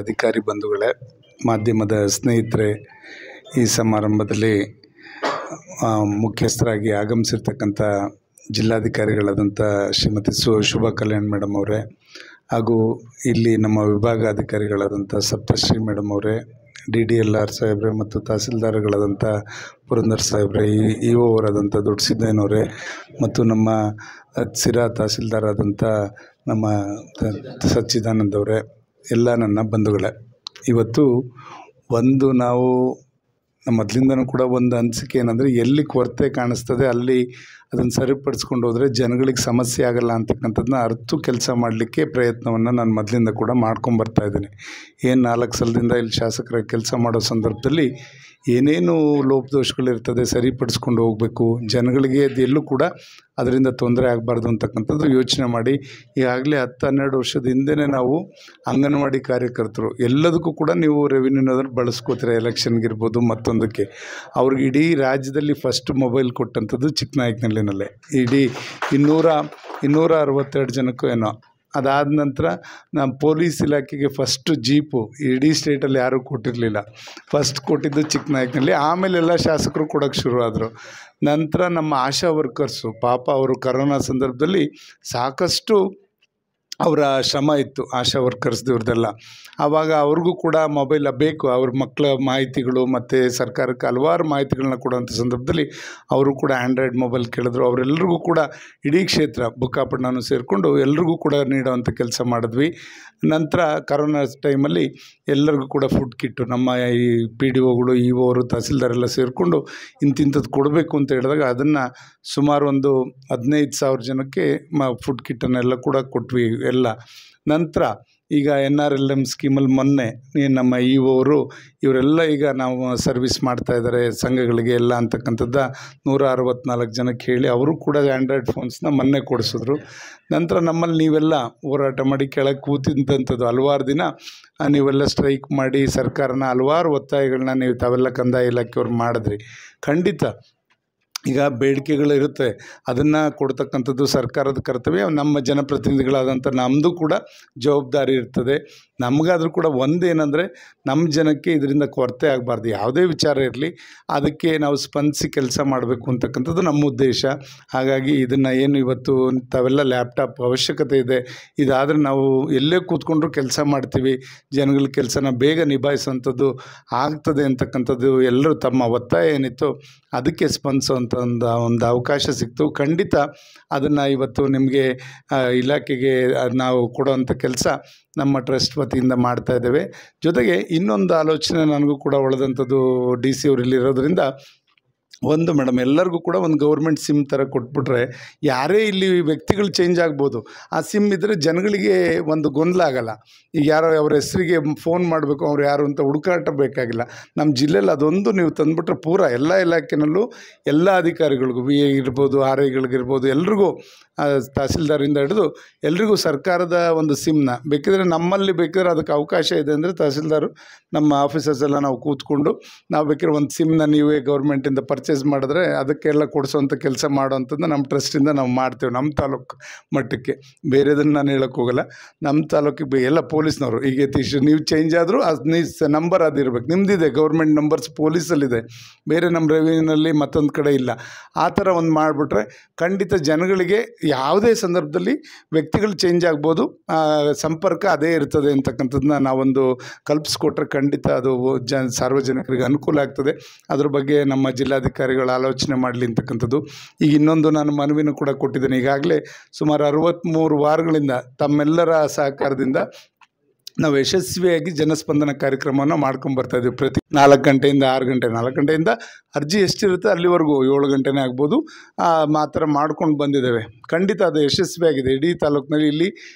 ಅಧಿಕಾರಿ ಬಂಧುಗಳೇ, ಮಾಧ್ಯಮದ ಸ್ನೇಹಿತರೆ, ಈ ಸಮಾರಂಭದಲ್ಲಿ ಮುಖ್ಯಸ್ಥರಾಗಿ ಆಗಮಿಸಿರ್ತಕ್ಕಂಥ ಜಿಲ್ಲಾಧಿಕಾರಿಗಳಾದಂಥ ಶ್ರೀಮತಿ ಶುಭಾ ಕಲ್ಯಾಣ್ ಮೇಡಮ್ ಅವರೇ, ಹಾಗೂ ಇಲ್ಲಿ ನಮ್ಮ ವಿಭಾಗಾಧಿಕಾರಿಗಳಾದಂಥ ಸಪ್ತಶ್ರೀ ಮೇಡಮ್ ಅವರೇ, DDLR ಸಾಹೇಬ್ರೆ ಮತ್ತು ತಹಸೀಲ್ದಾರ್ಗಳಾದಂಥ ಪುರಂದರ್ ಸಾಹೇಬ್ರೆ, ಇ ಒ ಅವರಾದಂಥ ದೊಡ್ಡ ಸಿದ್ದಯ್ಯನವರೇ ಮತ್ತು ನಮ್ಮ ಸಿರಾ ತಹಸೀಲ್ದಾರ್ ಆದಂಥ ನಮ್ಮ ಸಚ್ಚಿದಾನಂದ್ ಅವರೇ, ಎಲ್ಲ ನನ್ನ ಬಂಧುಗಳೇ, ಇವತ್ತು ನಾವು ಮೊದಲಿಂದನೂ ಕೂಡ ಒಂದು ಅನಿಸಿಕೆ ಏನಂದರೆ, ಎಲ್ಲಿ ಕೊರತೆ ಕಾಣಿಸ್ತದೆ ಅಲ್ಲಿ ಅದನ್ನು ಸರಿಪಡಿಸ್ಕೊಂಡು ಹೋದರೆ ಜನಗಳಿಗೆ ಸಮಸ್ಯೆ ಆಗಲ್ಲ ಅಂತಕ್ಕಂಥದ್ದನ್ನ ಅರ್ಥ ಕೆಲಸ ಮಾಡಲಿಕ್ಕೆ ಪ್ರಯತ್ನವನ್ನು ನಾನು ಮೊದಲಿಂದ ಕೂಡ ಮಾಡ್ಕೊಂಬರ್ತಾಯಿದ್ದೀನಿ. ಏನು 4 ಸಲದಿಂದ ಇಲ್ಲಿ ಶಾಸಕರಾಗಿ ಕೆಲಸ ಮಾಡೋ ಸಂದರ್ಭದಲ್ಲಿ ಏನೇನು ಲೋಪದೋಷಗಳಿರ್ತದೆ ಸರಿಪಡಿಸ್ಕೊಂಡು ಹೋಗಬೇಕು, ಜನಗಳಿಗೆ ಅದೆಲ್ಲೂ ಕೂಡ ಅದರಿಂದ ತೊಂದರೆ ಆಗಬಾರ್ದು ಅಂತಕ್ಕಂಥದ್ದು ಯೋಚನೆ ಮಾಡಿ ಈಗಾಗಲೇ 10-12 ವರ್ಷದ ಹಿಂದೆಯೇ ನಾವು ಅಂಗನವಾಡಿ ಕಾರ್ಯಕರ್ತರು ಎಲ್ಲದಕ್ಕೂ ಕೂಡ ನೀವು ರೆವಿನ್ಯೂನವ್ರು ಬಳಸ್ಕೋತೀರ, ಎಲೆಕ್ಷನ್ಗಿರ್ಬೋದು ಮತ್ತೊಂದಕ್ಕೆ. ಅವ್ರಿಗೆ ಇಡೀ ರಾಜ್ಯದಲ್ಲಿ ಫಸ್ಟ್ ಮೊಬೈಲ್ ಕೊಟ್ಟಂಥದ್ದು ಚಿಕ್ಕನಾಯಕನಹಳ್ಳಿನಲ್ಲೇ, ಇಡೀ 262 ಜನಕ್ಕೂ ಏನೋ. ಅದಾದ ನಂತರ ನಮ್ಮ ಪೊಲೀಸ್ ಇಲಾಖೆಗೆ ಫಸ್ಟ್ ಜೀಪು ಇಡೀ ಸ್ಟೇಟಲ್ಲಿ ಯಾರೂ ಕೊಟ್ಟಿರಲಿಲ್ಲ, ಫಸ್ಟ್ ಕೊಟ್ಟಿದ್ದು ಚಿಕ್ಕನಾಯಕನಹಳ್ಳಿ. ಆಮೇಲೆ ಎಲ್ಲ ಶಾಸಕರು ಕೊಡೋಕ್ಕೆ ಶುರುವಾದರು. ನಂತರ ನಮ್ಮ ಆಶಾ ವರ್ಕರ್ಸು, ಪಾಪ ಅವರು ಕರೋನಾ ಸಂದರ್ಭದಲ್ಲಿ ಸಾಕಷ್ಟು ಅವರ ಶ್ರಮ ಇತ್ತು, ಆಶಾ ವರ್ಕರ್ಸ್ದು ಇವ್ರದ್ದೆಲ್ಲ. ಆವಾಗ ಅವ್ರಿಗೂ ಕೂಡ ಮೊಬೈಲ್ ಬೇಕು, ಅವ್ರ ಮಕ್ಕಳ ಮಾಹಿತಿಗಳು ಮತ್ತು ಸರ್ಕಾರಕ್ಕೆ ಹಲವಾರು ಮಾಹಿತಿಗಳನ್ನ ಕೊಡುವಂಥ ಸಂದರ್ಭದಲ್ಲಿ ಅವರು ಕೂಡ ಆ್ಯಂಡ್ರಾಯ್ಡ್ ಮೊಬೈಲ್ ಕೇಳಿದ್ರು. ಅವರೆಲ್ಲರಿಗೂ ಕೂಡ ಇಡೀ ಕ್ಷೇತ್ರ ಬುಕ್ಕಾಪಟ್ಟಣನೂ ಸೇರಿಕೊಂಡು ಎಲ್ರಿಗೂ ಕೂಡ ನೀಡೋವಂಥ ಕೆಲಸ ಮಾಡಿದ್ವಿ. ನಂತರ ಕರೋನಾ ಟೈಮಲ್ಲಿ ಎಲ್ಲರಿಗೂ ಕೂಡ ಫುಡ್ ಕಿಟ್ಟು ನಮ್ಮ ಈ PDOಗಳು, ಇ ಒ ಅವರು, ತಹಸೀಲ್ದಾರೆಲ್ಲ ಸೇರಿಕೊಂಡು ಇಂತಿಂಥದ್ದು ಕೊಡಬೇಕು ಅಂತ ಹೇಳಿದಾಗ ಅದನ್ನು ಸುಮಾರು ಒಂದು 15,000 ಜನಕ್ಕೆ ಫುಡ್ ಕಿಟ್ಟನ್ನೆಲ್ಲ ಕೂಡ ಕೊಟ್ವಿ ಎಲ್ಲ. ನಂತರ ಈಗ NRLM ಸ್ಕೀಮಲ್ಲಿ ಮೊನ್ನೆ ನಮ್ಮ ಇ ಒ ಅವರು ಇವರೆಲ್ಲ ಈಗ ನಾವು ಸರ್ವಿಸ್ ಮಾಡ್ತಾಯಿದ್ದಾರೆ ಸಂಘಗಳಿಗೆ ಎಲ್ಲ ಅಂತಕ್ಕಂಥದ್ದು 164 ಜನಕ್ಕೆ ಹೇಳಿ ಅವರು ಕೂಡ ಆ್ಯಂಡ್ರಾಯ್ಡ್ ಫೋನ್ಸ್ನ ಮೊನ್ನೆ ಕೊಡಿಸಿದ್ರು. ನಂತರ ನಮ್ಮಲ್ಲಿ ನೀವೆಲ್ಲ ಹೋರಾಟ ಮಾಡಿ ಕೆಳಗೆ ಕೂತಿದ್ದಂಥದ್ದು ಹಲವಾರು ದಿನ ನೀವೆಲ್ಲ ಸ್ಟ್ರೈಕ್ ಮಾಡಿ ಸರ್ಕಾರನ ಹಲವಾರು ಒತ್ತಾಯಗಳನ್ನ ನೀವು ತಾವೆಲ್ಲ ಕಂದಾಯ ಇಲಾಖೆಯವ್ರು ಮಾಡಿದ್ರಿ. ಖಂಡಿತ ಈಗ ಬೇಡಿಕೆಗಳಿರುತ್ತೆ, ಅದನ್ನು ಕೊಡ್ತಕ್ಕಂಥದ್ದು ಸರ್ಕಾರದ ಕರ್ತವ್ಯ, ನಮ್ಮ ಜನಪ್ರತಿನಿಧಿಗಳಾದಂಥ ನಮ್ಮದು ಕೂಡ ಜವಾಬ್ದಾರಿ ಇರ್ತದೆ. ನಮಗಾದರೂ ಕೂಡ ಒಂದೇನೆಂದರೆ ನಮ್ಮ ಜನಕ್ಕೆ ಇದರಿಂದ ಕೊರತೆ ಆಗಬಾರ್ದು, ಯಾವುದೇ ವಿಚಾರ ಇರಲಿ ಅದಕ್ಕೆ ನಾವು ಸ್ಪಂದಿಸಿ ಕೆಲಸ ಮಾಡಬೇಕು ಅಂತಕ್ಕಂಥದ್ದು ನಮ್ಮ ಉದ್ದೇಶ. ಹಾಗಾಗಿ ಇದನ್ನು ಏನು ಇವತ್ತು ತಾವೆಲ್ಲ ಲ್ಯಾಪ್ಟಾಪ್ ಅವಶ್ಯಕತೆ ಇದೆ, ಇದಾದರೆ ನಾವು ಎಲ್ಲೇ ಕೂತ್ಕೊಂಡ್ರೂ ಕೆಲಸ ಮಾಡ್ತೀವಿ, ಜನಗಳ ಕೆಲಸನ ಬೇಗ ನಿಭಾಯಿಸೋವಂಥದ್ದು ಆಗ್ತದೆ ಅಂತಕ್ಕಂಥದ್ದು ಎಲ್ಲರೂ ತಮ್ಮ ಒತ್ತಾಯ ಏನಿತ್ತು ಅದಕ್ಕೆ ಸ್ಪಂದಿಸೋವಂಥ ಒಂದು ಅವಕಾಶ ಸಿಕ್ತು. ಖಂಡಿತ ಅದನ್ನು ಇವತ್ತು ನಿಮಗೆ ಇಲಾಖೆಗೆ ನಾವು ಕೊಡೋವಂಥ ಕೆಲಸ ನಮ್ಮ ಟ್ರಸ್ಟ್ ವತಿಯಿಂದ ಮಾಡ್ತಾಯಿದ್ದೇವೆ. ಜೊತೆಗೆ ಇನ್ನೊಂದು ಆಲೋಚನೆ ನನಗೂ ಕೂಡ ಒಳ್ಳೆದಂಥದ್ದು, DC ಅವರು ಇಲ್ಲಿರೋದ್ರಿಂದ ಒಂದು ಮೇಡಮ್ ಎಲ್ಲರಿಗೂ ಕೂಡ ಒಂದು ಗೌರ್ಮೆಂಟ್ ಸಿಮ್ ಥರ ಕೊಟ್ಬಿಟ್ರೆ ಯಾರೇ ಇಲ್ಲಿ ವ್ಯಕ್ತಿಗಳು ಚೇಂಜ್ ಆಗ್ಬೋದು, ಆ ಸಿಮ್ ಇದ್ದರೆ ಜನಗಳಿಗೆ ಒಂದು ಗೊಂದಲ ಆಗಲ್ಲ. ಈಗ ಯಾರೋ ಅವ್ರ ಹೆಸರಿಗೆ ಫೋನ್ ಮಾಡಬೇಕು, ಅವ್ರು ಯಾರು ಅಂತ ಹುಡುಕಾಟ ಬೇಕಾಗಿಲ್ಲ. ನಮ್ಮ ಜಿಲ್ಲೆಯಲ್ಲಿ ಅದೊಂದು ನೀವು ತಂದುಬಿಟ್ರೆ ಪೂರ ಎಲ್ಲ ಇಲಾಖೆನಲ್ಲೂ ಎಲ್ಲ ಅಧಿಕಾರಿಗಳಿಗೂ VA ಇರ್ಬೋದು, RIಗಳಿಗಿರ್ಬೋದು, ಎಲ್ರಿಗೂ ತಹಸೀಲ್ದಾರಿಂದ ಹಿಡಿದು ಎಲ್ರಿಗೂ ಸರ್ಕಾರದ ಒಂದು ಸಿಮ್ನ ಬೇಕಿದ್ರೆ ನಮ್ಮಲ್ಲಿ ಬೇಕಿದ್ರೆ ಅದಕ್ಕೆ ಅವಕಾಶ ಇದೆ ಅಂದರೆ ತಹಸೀಲ್ದಾರು ನಮ್ಮ ಆಫೀಸರ್ಸ್ ಎಲ್ಲ ನಾವು ಕೂತ್ಕೊಂಡು ನಾವು ಬೇಕಿದ್ರೆ ಒಂದು ಸಿಮ್ನ ನೀವೇ ಗೌರ್ಮೆಂಟಿಂದ ಪರ್ಚೇಸ್ ಮಾಡಿದ್ರೆ ಅದಕ್ಕೆಲ್ಲ ಕೊಡಿಸೋವಂಥ ಕೆಲಸ ಮಾಡೋವಂಥದ್ದು ನಮ್ಮ ಟ್ರಸ್ಟಿಂದ ನಾವು ಮಾಡ್ತೇವೆ. ನಮ್ಮ ತಾಲೂಕು ಮಟ್ಟಕ್ಕೆ ಬೇರೆದನ್ನು ನಾನು ಹೇಳೋಕ್ಕೆ ಹೋಗಲ್ಲ. ನಮ್ಮ ತಾಲೂಕಿಗೆ ಎಲ್ಲ ಪೊಲೀಸ್ನವರು ಈಗ ನೀವು ಚೇಂಜ್ ಆದರೂ ಅದು ನಂಬರ್ ಅದಿರಬೇಕು, ನಿಮ್ಮದಿದೆ ಗೌರ್ಮೆಂಟ್ ನಂಬರ್ಸ್ ಪೊಲೀಸಲ್ಲಿದೆ, ಬೇರೆ ನಮ್ಮ ರೆವಿನ್ಯೂನಲ್ಲಿ ಮತ್ತೊಂದು ಕಡೆ ಇಲ್ಲ. ಆ ಥರ ಒಂದು ಮಾಡಿಬಿಟ್ರೆ ಖಂಡಿತ ಜನಗಳಿಗೆ ಯಾವುದೇ ಸಂದರ್ಭದಲ್ಲಿ ವ್ಯಕ್ತಿಗಳು ಚೇಂಜ್ ಆಗ್ಬೋದು, ಸಂಪರ್ಕ ಅದೇ ಇರ್ತದೆ ಅಂತಕ್ಕಂಥದ್ದನ್ನ ನಾವೊಂದು ಕಲ್ಪಿಸ್ಕೊಟ್ರೆ ಖಂಡಿತ ಅದು ಸಾರ್ವಜನಿಕರಿಗೆ ಅನುಕೂಲ ಆಗ್ತದೆ. ಅದ್ರ ಬಗ್ಗೆ ನಮ್ಮ ಜಿಲ್ಲಾಧಿಕಾರಿಗಳು ಆಲೋಚನೆ ಮಾಡಲಿ ಅಂತಕ್ಕಂಥದ್ದು. ಈಗ ಇನ್ನೊಂದು ನಾನು ಮನವಿನೂ ಕೂಡ ಕೊಟ್ಟಿದ್ದೇನೆ. ಈಗಾಗಲೇ ಸುಮಾರು 63 ವಾರಗಳಿಂದ ತಮ್ಮೆಲ್ಲರ ಸಹಕಾರದಿಂದ ನಾವು ಯಶಸ್ವಿಯಾಗಿ ಜನಸ್ಪಂದನ ಕಾರ್ಯಕ್ರಮವನ್ನು ಮಾಡ್ಕೊಂಬರ್ತಾಯಿದ್ದೀವಿ. ಪ್ರತಿ 4 ಗಂಟೆಯಿಂದ 6 ಗಂಟೆ, 4 ಗಂಟೆಯಿಂದ ಅರ್ಜಿ ಎಷ್ಟಿರುತ್ತೆ ಅಲ್ಲಿವರೆಗೂ 7 ಗಂಟೆನೇ ಆಗ್ಬೋದು, ಆ ಥರ ಮಾಡ್ಕೊಂಡು ಬಂದಿದ್ದೇವೆ. ಖಂಡಿತ ಅದು ಯಶಸ್ವಿಯಾಗಿದೆ. ಇಡೀ ತಾಲೂಕಿನಲ್ಲಿ ಇಲ್ಲಿ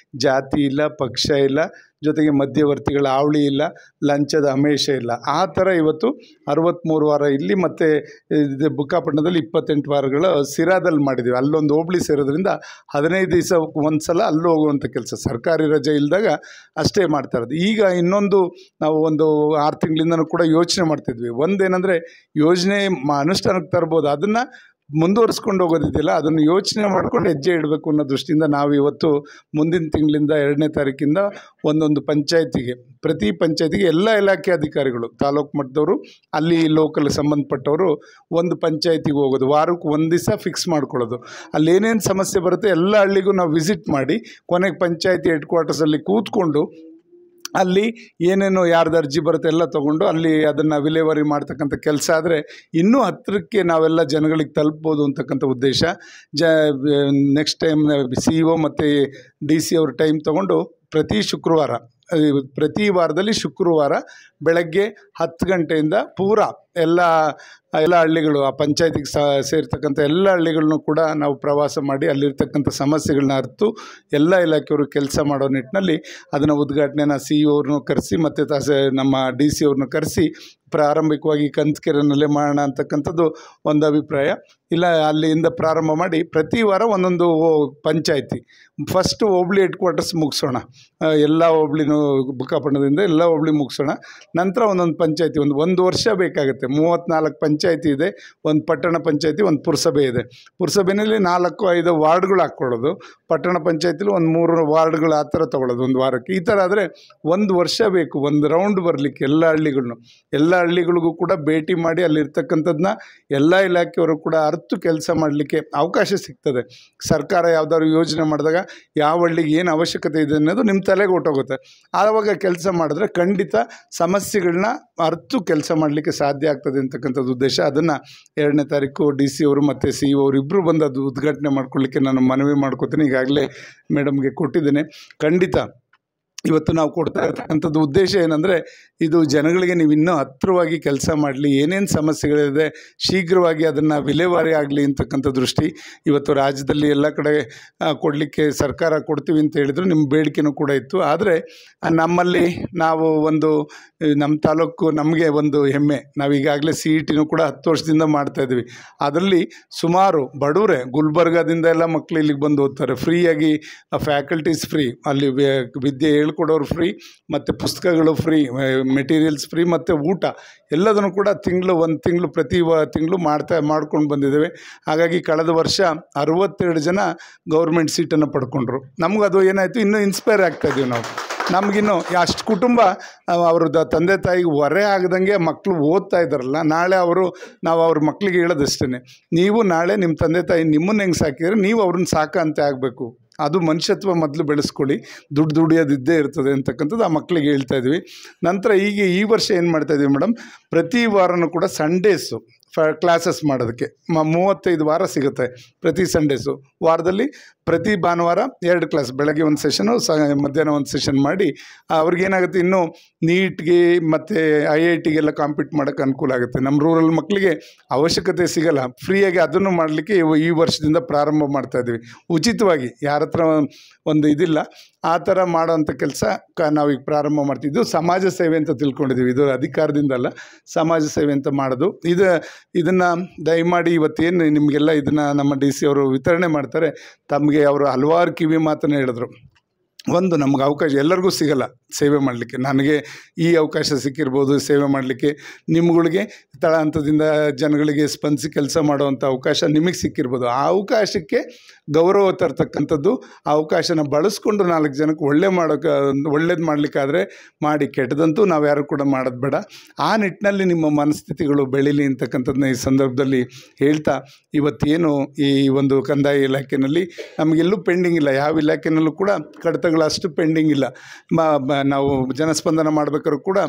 ಜಾತಿ ಇಲ್ಲ, ಪಕ್ಷ ಇಲ್ಲ, ಜೊತೆಗೆ ಮಧ್ಯವರ್ತಿಗಳ ಹಾವಳಿ ಇಲ್ಲ, ಲಂಚದ ಹಮೇಶ ಇಲ್ಲ. ಆ ಥರ ಇವತ್ತು 63 ವಾರ ಇಲ್ಲಿ ಮತ್ತು ಇದು ಬುಕ್ಕಾಪಟ್ಟಣದಲ್ಲಿ 28 ವಾರಗಳ ಸಿರಾದಲ್ಲಿ ಮಾಡಿದ್ದೀವಿ. ಅಲ್ಲೊಂದು ಹೋಬಳಿ ಸೇರೋದ್ರಿಂದ 15 ದಿವಸ ಒಂದು ಸಲ ಅಲ್ಲೂ ಹೋಗುವಂಥ ಕೆಲಸ, ಸರ್ಕಾರಿ ರಜೆ ಇಲ್ಲದಾಗ ಅಷ್ಟೇ ಮಾಡ್ತಾ ಇರೋದು. ಈಗ ಇನ್ನೊಂದು ನಾವು ಒಂದು 6 ತಿಂಗಳಿಂದನೂ ಕೂಡ ಯೋಚನೆ ಮಾಡ್ತಿದ್ವಿ. ಒಂದೇನೆಂದರೆ ಯೋಜನೆ ಅನುಷ್ಠಾನಕ್ಕೆ ತರ್ಬೋದು, ಅದನ್ನು ಮುಂದುವರಿಸ್ಕೊಂಡು ಹೋಗೋದಿದೆಯಲ್ಲ ಅದನ್ನು ಯೋಚನೆ ಮಾಡ್ಕೊಂಡು ಹೆಜ್ಜೆ ಇಡಬೇಕು ಅನ್ನೋ ದೃಷ್ಟಿಯಿಂದ ನಾವು ಇವತ್ತು ಮುಂದಿನ ತಿಂಗಳಿಂದ 2ನೇ ತಾರೀಕಿಂದ ಒಂದೊಂದು ಪಂಚಾಯತಿಗೆ, ಪ್ರತಿ ಪಂಚಾಯತಿಗೆ ಎಲ್ಲ ಇಲಾಖೆ ಅಧಿಕಾರಿಗಳು, ತಾಲೂಕು ಮಟ್ಟದವರು, ಅಲ್ಲಿ ಲೋಕಲ್ ಸಂಬಂಧಪಟ್ಟವರು ಒಂದು ಪಂಚಾಯತಿಗೆ ಹೋಗೋದು, ವಾರಕ್ಕೆ ಒಂದು ದಿವಸ ಫಿಕ್ಸ್ ಮಾಡ್ಕೊಳ್ಳೋದು. ಅಲ್ಲಿ ಏನೇನು ಸಮಸ್ಯೆ ಬರುತ್ತೆ ಎಲ್ಲ ಹಳ್ಳಿಗೂ ನಾವು ವಿಸಿಟ್ ಮಾಡಿ ಕೊನೆಗೆ ಪಂಚಾಯತಿ ಹೆಡ್ ಕ್ವಾರ್ಟರ್ಸಲ್ಲಿ ಕೂತ್ಕೊಂಡು ಅಲ್ಲಿ ಏನೇನು ಯಾರ್ದು ಅರ್ಜಿ ಬರುತ್ತೆ ಎಲ್ಲ ತೊಗೊಂಡು ಅಲ್ಲಿ ಅದನ್ನು ವಿಲೇವಾರಿ ಮಾಡ್ತಕ್ಕಂಥ ಕೆಲಸ ಆದರೆ ಇನ್ನೂ ಹತ್ತಿರಕ್ಕೆ ನಾವೆಲ್ಲ ಜನಗಳಿಗೆ ತಲುಪ್ಬೋದು ಅಂತಕ್ಕಂಥ ಉದ್ದೇಶ. ನೆಕ್ಸ್ಟ್ ಟೈಮ್ CEO ಮತ್ತು DC ಅವ್ರ ಟೈಮ್ ತೊಗೊಂಡು ಪ್ರತಿ ವಾರದಲ್ಲಿ ಶುಕ್ರವಾರ ಬೆಳಗ್ಗೆ 10 ಗಂಟೆಯಿಂದ ಪೂರಾ ಎಲ್ಲ ಹಳ್ಳಿಗಳು, ಆ ಪಂಚಾಯತಿಗೆ ಸೇರ್ತಕ್ಕಂಥ ಎಲ್ಲ ಹಳ್ಳಿಗಳನ್ನೂ ಕೂಡ ನಾವು ಪ್ರವಾಸ ಮಾಡಿ ಅಲ್ಲಿರ್ತಕ್ಕಂಥ ಸಮಸ್ಯೆಗಳನ್ನ ಅರಿತು ಎಲ್ಲ ಇಲಾಖೆಯವರು ಕೆಲಸ ಮಾಡೋ ನಿಟ್ಟಿನಲ್ಲಿ ಅದನ್ನು ಉದ್ಘಾಟನೆನ CEO ಅವ್ರನ್ನೂ ಕರೆಸಿ ಮತ್ತು ನಮ್ಮ DC ಅವ್ರನ್ನ ಕರೆಸಿ ಪ್ರಾರಂಭಿಕವಾಗಿ ಕಂಚಕೆರೆನಲ್ಲೇ ಮಾಡೋಣ ಅಂತಕ್ಕಂಥದ್ದು ಒಂದು ಅಭಿಪ್ರಾಯ. ಇಲ್ಲ ಅಲ್ಲಿಂದ ಪ್ರಾರಂಭ ಮಾಡಿ ಪ್ರತಿ ವಾರ ಒಂದೊಂದು ಪಂಚಾಯತಿ, ಫಸ್ಟು ಹೋಬಳಿ ಹೆಡ್ ಕ್ವಾರ್ಟರ್ಸ್ ಮುಗಿಸೋಣ, ಎಲ್ಲ ಹೋಬಳಿನೂ ಬುಕ್ಕಾಪಟ್ಟಣದಿಂದ ಎಲ್ಲ ಹೋಬಳಿ ಮುಗಿಸೋಣ. ನಂತರ ಒಂದೊಂದು ಪಂಚಾಯತಿ ಒಂದು ವರ್ಷ ಬೇಕಾಗುತ್ತೆ. 34 ಪಂಚಾಯತಿ ಇದೆ, ಒಂದು ಪಟ್ಟಣ ಪಂಚಾಯತಿ, ಒಂದು ಪುರಸಭೆ ಇದೆ. ಪುರಸಭೆಯಲ್ಲಿ 4-5 ವಾರ್ಡ್ಗಳು ಹಾಕ್ಕೊಳ್ಳೋದು, ಪಟ್ಟಣ ಪಂಚಾಯತಿಲಿ ಒಂದು 3 ವಾರ್ಡ್ಗಳು ಆ ಥರ ತೊಗೊಳ್ಳೋದು ಒಂದು ವಾರಕ್ಕೆ. ಈ ಥರ ಆದರೆ ಒಂದು ವರ್ಷ ಬೇಕು ಒಂದು ರೌಂಡ್ ಬರಲಿಕ್ಕೆ ಎಲ್ಲ ಹಳ್ಳಿಗಳಿಗೂ ಕೂಡ ಭೇಟಿ ಮಾಡಿ ಅಲ್ಲಿರ್ತಕ್ಕಂಥದ್ದನ್ನ ಎಲ್ಲ ಇಲಾಖೆಯವರು ಕೂಡ ಅರ್ತು ಕೆಲಸ ಮಾಡಲಿಕ್ಕೆ ಅವಕಾಶ ಸಿಗ್ತದೆ. ಸರ್ಕಾರ ಯಾವುದಾದ್ರು ಯೋಜನೆ ಮಾಡಿದಾಗ ಯಾವ ಹಳ್ಳಿಗೆ ಏನು ಅವಶ್ಯಕತೆ ಇದೆ ಅನ್ನೋದು ನಿಮ್ಮ ತಲೆಗೆ ಹೊಟ್ಟೋಗುತ್ತೆ. ಆವಾಗ ಕೆಲಸ ಮಾಡಿದ್ರೆ ಖಂಡಿತ ಸಮಸ್ಯೆಗಳನ್ನ ಅರ್ತು ಕೆಲಸ ಮಾಡಲಿಕ್ಕೆ ಸಾಧ್ಯ ಆಗ್ತದೆ ಅಂತಕ್ಕಂಥದ್ದು ಉದ್ದೇಶ. ಅದನ್ನು 2ನೇ ತಾರೀಕು DC ಅವರು ಮತ್ತು CEO ಅವರು ಇಬ್ಬರು ಬಂದು ಅದು ಉದ್ಘಾಟನೆ ಮಾಡ್ಕೊಳ್ಳಿಕ್ಕೆ ನಾನು ಮನವಿ ಮಾಡ್ಕೋತೀನಿ. ಈಗಾಗಲೇ ಮೇಡಮ್ಗೆ ಕೊಟ್ಟಿದ್ದೇನೆ. ಖಂಡಿತ ಇವತ್ತು ನಾವು ಕೊಡ್ತಾ ಇರ್ತಕ್ಕಂಥದ್ದು ಉದ್ದೇಶ ಏನಂದರೆ, ಇದು ಜನಗಳಿಗೆ ನೀವು ಇನ್ನೂ ಹತ್ತಿರವಾಗಿ ಕೆಲಸ ಮಾಡಲಿ, ಏನೇನು ಸಮಸ್ಯೆಗಳಿದೆ ಶೀಘ್ರವಾಗಿ ಅದನ್ನು ವಿಲೇವಾರಿ ಆಗಲಿ ಅಂತಕ್ಕಂಥ ದೃಷ್ಟಿ. ಇವತ್ತು ರಾಜ್ಯದಲ್ಲಿ ಎಲ್ಲ ಕಡೆ ಕೊಡಲಿಕ್ಕೆ ಸರ್ಕಾರ ಕೊಡ್ತೀವಿ ಅಂತ ಹೇಳಿದ್ರು, ನಿಮ್ಮ ಬೇಡಿಕೆನೂ ಕೂಡ ಇತ್ತು. ಆದರೆ ನಮ್ಮಲ್ಲಿ ನಾವು ನಮ್ಮ ತಾಲೂಕು ನಮಗೆ ಒಂದು ಹೆಮ್ಮೆ, ನಾವೀಗಾಗಲೇ CETನೂ ಕೂಡ 10 ವರ್ಷದಿಂದ ಮಾಡ್ತಾಯಿದ್ವಿ. ಅದರಲ್ಲಿ ಸುಮಾರು ಬಡವರೇ ಗುಲ್ಬರ್ಗಾದಿಂದ ಎಲ್ಲ ಮಕ್ಕಳು ಇಲ್ಲಿಗೆ ಬಂದು ಓದ್ತಾರೆ. ಫ್ರೀಯಾಗಿ ಫ್ಯಾಕಲ್ಟೀಸ್ ಫ್ರೀ, ಅಲ್ಲಿ ವಿದ್ಯೆ ಹೇಳ್ಕೊಡೋರು ಫ್ರೀ, ಮತ್ತು ಪುಸ್ತಕಗಳು ಫ್ರೀ, ಮೆಟೀರಿಯಲ್ಸ್ ಫ್ರೀ, ಮತ್ತು ಊಟ ಎಲ್ಲದನ್ನು ಕೂಡ ಒಂದು ತಿಂಗಳು ಪ್ರತಿ ತಿಂಗಳು ಮಾಡ್ಕೊಂಡು ಬಂದಿದ್ದೇವೆ. ಹಾಗಾಗಿ ಕಳೆದ ವರ್ಷ 62 ಜನ ಗೌರ್ಮೆಂಟ್ ಸೀಟನ್ನು ಪಡ್ಕೊಂಡ್ರು. ನಮಗದು ಏನಾಯಿತು, ಇನ್ನೂ ಇನ್ಸ್ಪೈರ್ ಆಗ್ತಾಯಿದ್ದೀವಿ ನಾವು. ನಮಗಿನ್ನೂ ಅಷ್ಟು ಕುಟುಂಬ ಅವ್ರದ್ದು ತಂದೆ ತಾಯಿಗೆ ಹೊರೆ ಆಗದಂಗೆ ಮಕ್ಕಳು ಓದ್ತಾ ಇದ್ದಾರಲ್ಲ, ನಾಳೆ ನಾವು ಅವ್ರ ಮಕ್ಕಳಿಗೆ ಹೇಳೋದಷ್ಟೇ, ನೀವು ನಾಳೆ ನಿಮ್ಮ ತಂದೆ ತಾಯಿ ನಿಮ್ಮನ್ನು ಹೆಂಗೆ ಸಾಕಿದರೆ ನೀವು ಅವ್ರನ್ನ ಸಾಕಂತೆ ಆಗಬೇಕು. ಅದು ಮನುಷ್ಯತ್ವ ಮೊದಲು ಬೆಳೆಸ್ಕೊಳ್ಳಿ, ದುಡಿಯೋದಿದ್ದೇ ಇರ್ತದೆ ಅಂತಕ್ಕಂಥದ್ದು ಆ ಮಕ್ಕಳಿಗೆ ಹೇಳ್ತಾ ಇದ್ವಿ. ನಂತರ ಈ ವರ್ಷ ಏನು ಮಾಡ್ತಾಯಿದ್ವಿ ಮೇಡಮ್, ಪ್ರತಿ ವಾರನೂ ಕೂಡ ಸಂಡೇಸು ಕ್ಲಾಸಸ್ ಮಾಡೋದಕ್ಕೆ 35 ವಾರ ಸಿಗುತ್ತೆ ಪ್ರತಿ ಸಂಡೇಸು. ವಾರದಲ್ಲಿ ಪ್ರತಿ ಭಾನುವಾರ 2 ಕ್ಲಾಸ್, ಬೆಳಗ್ಗೆ ಒಂದು ಸೆಷನು, ಮಧ್ಯಾಹ್ನ ಒಂದು ಸೆಷನ್ ಮಾಡಿ ಅವ್ರಿಗೇನಾಗುತ್ತೆ, ಇನ್ನೂ ನೀಟ್ಗೆ ಮತ್ತು IITಗೆಲ್ಲ ಕಾಂಪೀಟ್ ಮಾಡೋಕ್ಕೆ ಅನುಕೂಲ ಆಗುತ್ತೆ. ನಮ್ಮ ರೂರಲ್ ಮಕ್ಕಳಿಗೆ ಅವಶ್ಯಕತೆ ಸಿಗೋಲ್ಲ, ಫ್ರೀಯಾಗಿ ಅದನ್ನು ಮಾಡಲಿಕ್ಕೆ ಈ ವರ್ಷದಿಂದ ಪ್ರಾರಂಭ ಮಾಡ್ತಾಯಿದ್ವಿ. ಉಚಿತವಾಗಿ, ಯಾರ ಹತ್ರ ಒಂದು ಇದಿಲ್ಲ, ಆ ಥರ ಮಾಡೋವಂಥ ಕೆಲಸ ನಾವೀಗ ಪ್ರಾರಂಭ ಮಾಡ್ತಿದ್ದು. ಸಮಾಜ ಸೇವೆ ಅಂತ ತಿಳ್ಕೊಂಡಿದ್ದೀವಿ, ಇದು ಅಧಿಕಾರದಿಂದ ಅಲ್ಲ, ಸಮಾಜ ಸೇವೆ ಅಂತ ಮಾಡೋದು. ಇದನ್ನು ದಯಮಾಡಿ ಇವತ್ತೇನು ನಿಮಗೆಲ್ಲ ಇದನ್ನು ನಮ್ಮ DC ಅವರು ವಿತರಣೆ ಮಾಡ್ತಾರೆ, ತಮಗೆ ಅವರು ಹಲವಾರು ಕಿವಿ ಮಾತನ್ನು ಹೇಳಿದ್ರು. ನಮ್ಗೆ ಅವಕಾಶ ಎಲ್ಲರಿಗೂ ಸಿಗಲ್ಲ ಸೇವೆ ಮಾಡಲಿಕ್ಕೆ. ನನಗೆ ಈ ಅವಕಾಶ ಸಿಕ್ಕಿರ್ಬೋದು ಸೇವೆ ಮಾಡಲಿಕ್ಕೆ, ನಿಮ್ಗಳಿಗೆ ತಳಹಂತದಿಂದ ಜನಗಳಿಗೆ ಸ್ಪಂದಿಸಿ ಕೆಲಸ ಮಾಡುವಂಥ ಅವಕಾಶ ನಿಮಗೆ ಸಿಕ್ಕಿರ್ಬೋದು. ಆ ಅವಕಾಶಕ್ಕೆ ಗೌರವ ತರ್ತಕ್ಕಂಥದ್ದು, ಆ ಅವಕಾಶನ ಬಳಸ್ಕೊಂಡು 4 ಜನಕ್ಕೆ ಒಳ್ಳೇದು ಮಾಡಲಿಕ್ಕಾದರೆ ಮಾಡಿ, ಕೆಟ್ಟದಂತೂ ನಾವು ಯಾರು ಕೂಡ ಮಾಡೋದು ಬೇಡ. ಆ ನಿಟ್ಟಿನಲ್ಲಿ ನಿಮ್ಮ ಮನಸ್ಥಿತಿಗಳು ಬೆಳೀಲಿ ಅಂತಕ್ಕಂಥದ್ದನ್ನ ಈ ಸಂದರ್ಭದಲ್ಲಿ ಹೇಳ್ತಾ, ಇವತ್ತೇನು ಈ ಒಂದು ಕಂದಾಯ ಇಲಾಖೆಯಲ್ಲಿ ನಮಗೆಲ್ಲೂ ಪೆಂಡಿಂಗ್ ಇಲ್ಲ, ಯಾವ ಇಲಾಖೆನಲ್ಲೂ ಕೂಡ ಕಡತಗಳಷ್ಟು ಪೆಂಡಿಂಗ್ ಇಲ್ಲ. ನಾವು ಜನಸ್ಪಂದನ ಮಾಡ್ಬೇಕಾದ್ರೂ ಕೂಡ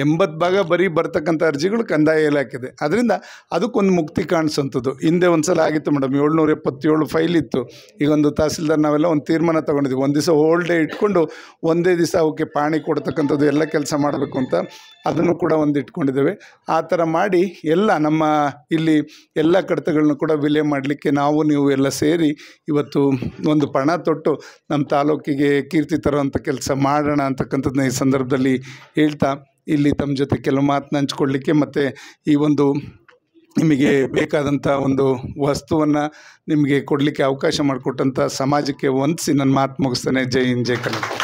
80 ಭಾಗ ಬರೀ ಬರ್ತಕ್ಕಂಥ ಅರ್ಜಿಗಳು ಕಂದಾಯ ಇಲಾಖೆದೆ. ಅದರಿಂದ ಅದಕ್ಕೊಂದು ಮುಕ್ತಿ ಕಾಣಿಸೋಂಥದ್ದು. ಹಿಂದೆ ಒಂದು ಸಲ ಆಗಿತ್ತು ಮೇಡಮ್, 777 ಫೈಲ್ ಇತ್ತು. ಈಗ ಒಂದು ತಹಸೀಲ್ದಾರ್ ನಾವೆಲ್ಲ ಒಂದು ತೀರ್ಮಾನ ತೊಗೊಂಡಿದ್ವಿ, ಒಂದು ದಿವಸ ಹೋಲ್ ಡೇ ಇಟ್ಕೊಂಡು ಒಂದೇ ದಿವಸ ಅವಕ್ಕೆ ಪಾಣಿ ಕೊಡ್ತಕ್ಕಂಥದ್ದು ಎಲ್ಲ ಕೆಲಸ ಮಾಡಬೇಕು ಅಂತ, ಅದನ್ನು ಕೂಡ ಒಂದು ಇಟ್ಕೊಂಡಿದ್ದೇವೆ. ಆ ಥರ ಮಾಡಿ ಎಲ್ಲ ನಮ್ಮ ಇಲ್ಲಿ ಎಲ್ಲ ಕಡತಗಳನ್ನ ಕೂಡ ವಿಲೆ ಮಾಡಲಿಕ್ಕೆ ನೀವು ಎಲ್ಲ ಸೇರಿ ಇವತ್ತು ಒಂದು ಪಣ ತೊಟ್ಟು ನಮ್ಮ ತಾಲೂಕಿಗೆ ಕೀರ್ತಿ ತರುವಂಥ ಕೆಲಸ ಮಾಡೋಣ ಅಂತಕ್ಕಂಥದ್ದನ್ನ ಈ ಸಂದರ್ಭದಲ್ಲಿ ಹೇಳ್ತಾ, ಇಲ್ಲಿ ತಮ್ಮ ಜೊತೆ ಕೆಲವು ಮಾತನ್ನ ಹಂಚ್ಕೊಳ್ಳಿಕ್ಕೆ ಮತ್ತು ಈ ಒಂದು ನಿಮಗೆ ಬೇಕಾದಂಥ ಒಂದು ವಸ್ತುವನ್ನು ನಿಮಗೆ ಕೊಡಲಿಕ್ಕೆ ಅವಕಾಶ ಮಾಡಿಕೊಟ್ಟಂಥ ಸಮಾಜಕ್ಕೆ ವಂದಿಸಿ ನನ್ನ ಮಾತು ಮುಗಿಸ್ತೇನೆ. ಜೈ ಹಿಂದ್, ಜೈ ಕನ್ನಡ.